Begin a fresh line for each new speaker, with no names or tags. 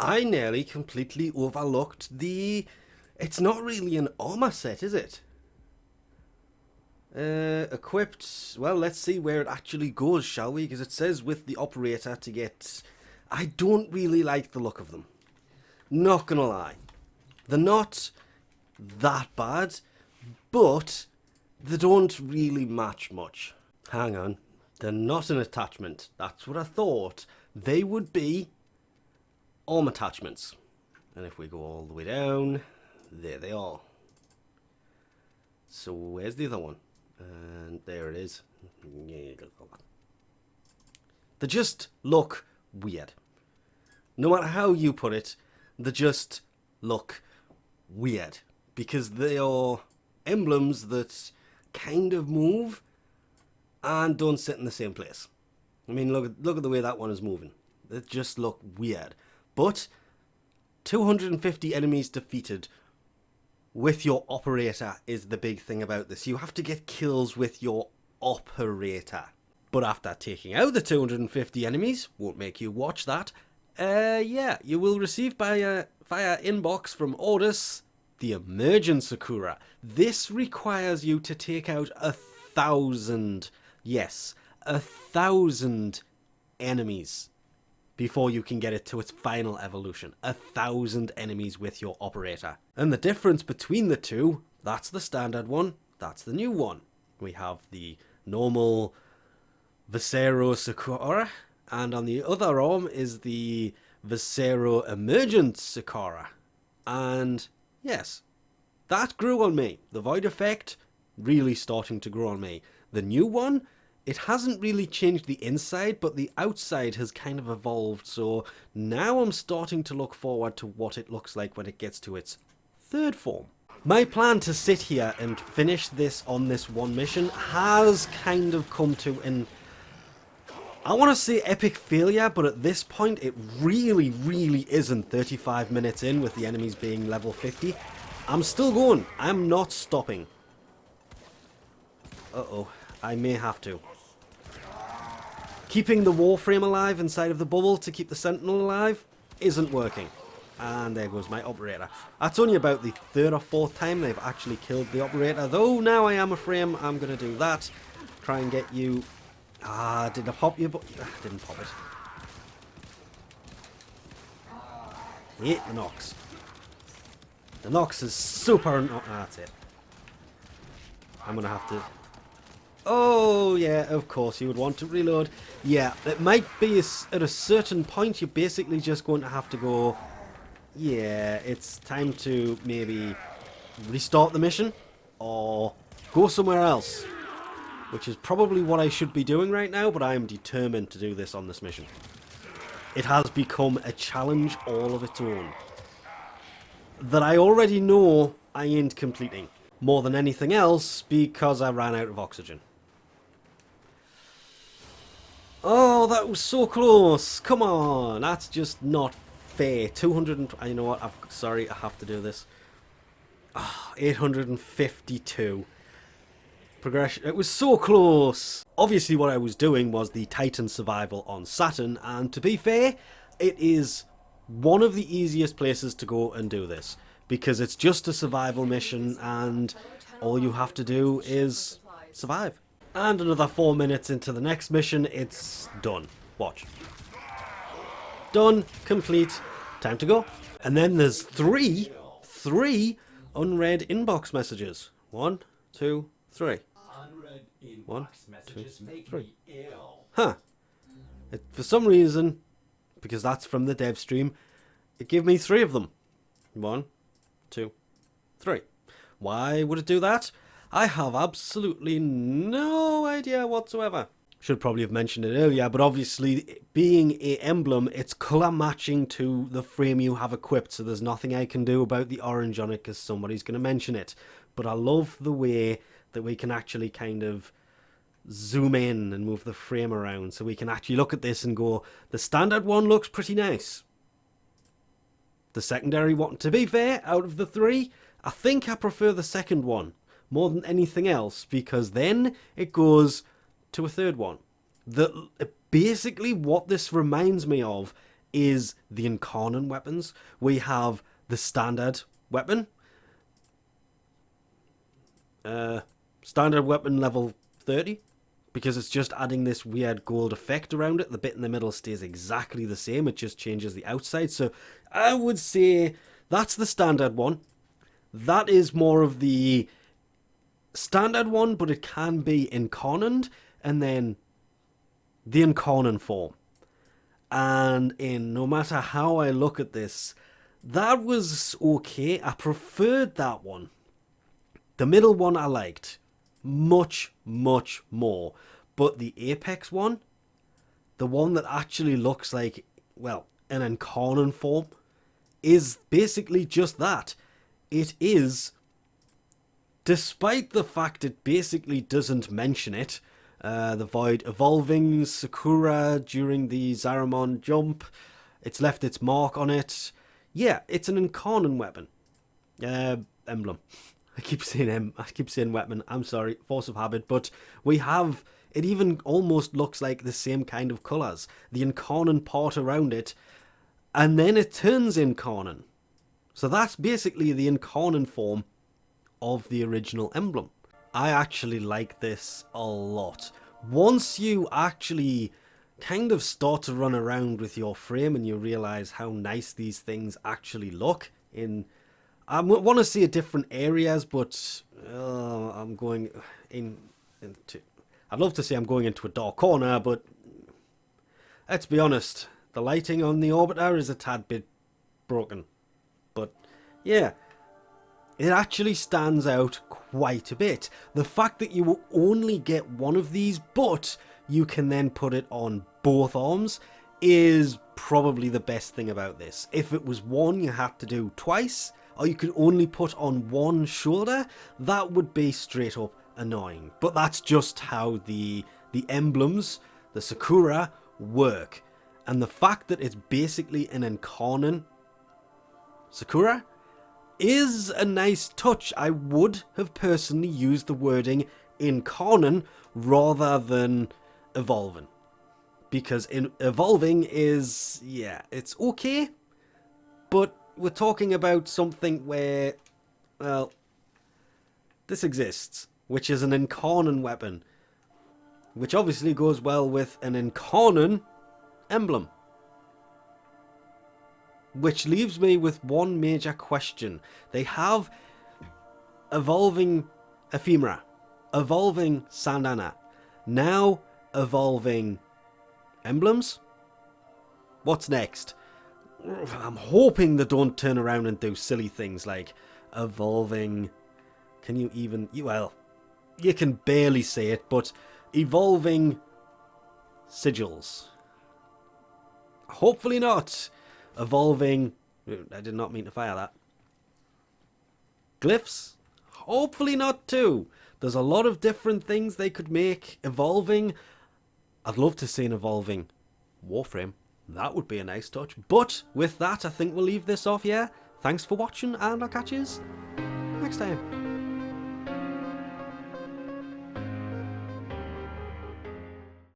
I nearly completely overlooked the... It's not really an armor set, is it? Equipped... Well, let's see where it actually goes, shall we? Because it says with the operator to get... I don't really like the look of them. Not gonna lie. They're not that bad, but they don't really match much. Hang on. They're not an attachment. That's what I thought. They would be arm attachments. And if we go all the way down, there they are. So where's the other one? And there it is. They just look weird. No matter how you put it, they just look weird. Because they are emblems that kind of move and don't sit in the same place. I mean, look at the way that one is moving. They just look weird. But 250 enemies defeated with your operator is the big thing about this. You have to get kills with your operator. But after taking out the 250 enemies, won't make you watch that, yeah, you will receive via inbox from Ordis the Emergent Sekhara. This requires you to take out 1,000, yes, 1,000 enemies before you can get it to its final evolution. 1,000 enemies with your operator. And the difference between the two, that's the standard one, that's the new one. We have the normal Vasero Sekhara, and on the other arm is the Vasero Emergent Sekhara. And yes, that grew on me. The void effect really starting to grow on me. The new one, it hasn't really changed the inside, but the outside has kind of evolved. So now I'm starting to look forward to what it looks like when it gets to its third form. My plan to sit here and finish this on this one mission has kind of come to an... I want to say epic failure, but at this point it really, really isn't. 35 minutes in with the enemies being level 50. I'm still going. I'm not stopping. Uh-oh. I may have to. Keeping the Warframe alive inside of the bubble to keep the Sentinel alive isn't working. And there goes my operator. That's only about the third or fourth time they've actually killed the operator. Though now I am a frame, I'm going to do that. Try and get you... did I pop you? Didn't pop it. Hit the Nox. The Nox is super... that's it. I'm going to have to... Oh, yeah, of course, you would want to reload. Yeah, it might be at a certain point, you're basically just going to have to go, yeah, it's time to maybe restart the mission or go somewhere else, which is probably what I should be doing right now, but I am determined to do this on this mission. It has become a challenge all of its own that I already know I ain't completing. More than anything else, because I ran out of oxygen. Oh, that was so close. Come on. That's just not fair. 200 and... You know what? Sorry, I have to do this. 852. Progression. It was so close. Obviously, what I was doing was the Titan survival on Saturn. And to be fair, it is one of the easiest places to go and do this. Because it's just a survival mission and all you have to do is survive. And another 4 minutes into the next mission, it's done. Watch. Done. Complete. Time to go. And then there's three unread inbox messages. 1, 2, 3. 1, 2, 3. Huh. For some reason, because that's from the dev stream, it gave me 3 of them. 1, 2, 3. Why would it do that? I have absolutely no idea whatsoever. Should probably have mentioned it earlier, but obviously being a emblem, it's colour matching to the frame you have equipped, so there's nothing I can do about the orange on it because somebody's going to mention it. But I love the way that we can actually kind of zoom in and move the frame around so we can actually look at this and go, the standard one looks pretty nice. The secondary one, to be fair, out of the 3, I think I prefer the second one more than anything else, because then it goes to a third one. Basically what this reminds me of is the incarnon weapons. We have the standard weapon. Standard weapon level 30. Because it's just adding this weird gold effect around it. The bit in the middle stays exactly the same. It just changes the outside. So I would say that's the standard one. That is more of the standard one, but it can be incarnoned. And then the incarnon form. And in no matter how I look at this, that was okay. I preferred that one. The middle one I liked much, much more. But the Apex one, the one that actually looks like, well, an incarnon form, is basically just that. It is, despite the fact it basically doesn't mention it, the Void evolving Sekhara during the Zaramon jump, it's left its mark on it. Yeah, it's an incarnon weapon. Emblem. I keep saying weapon. I'm sorry, force of habit. But we have, it even almost looks like the same kind of colours. The incarnon part around it, and then it turns incarnon. So that's basically the incarnon form of the original Emblem. I actually like this a lot. Once you actually kind of start to run around with your frame and you realise how nice these things actually look in... I want to see different areas, but I'm going into... I'd love to say I'm going into a dark corner, but let's be honest. The lighting on the orbiter is a tad bit broken. But yeah, it actually stands out quite a bit. The fact that you will only get one of these, but you can then put it on both arms, is probably the best thing about this. If it was one you had to do twice, or you could only put on one shoulder, that would be straight up annoying. But that's just how the emblems, the Sekhara, work. And the fact that it's basically an incarnon Sekhara is a nice touch. I would have personally used the wording incarnon rather than evolving. Because evolving is, yeah, it's okay, but we're talking about something where, well, this exists, which is an incarnon weapon, which obviously goes well with an incarnon emblem. Which leaves me with one major question. They have evolving ephemera, evolving syandana, now evolving emblems. What's next? I'm hoping they don't turn around and do silly things like evolving... Can you even... Well, you can barely say it, but evolving sigils. Hopefully not. Evolving... I did not mean to fire that. Glyphs? Hopefully not too. There's a lot of different things they could make. Evolving... I'd love to see an evolving Warframe. That would be a nice touch. But with that, I think we'll leave this off here. Thanks for watching, and I'll catch you next time.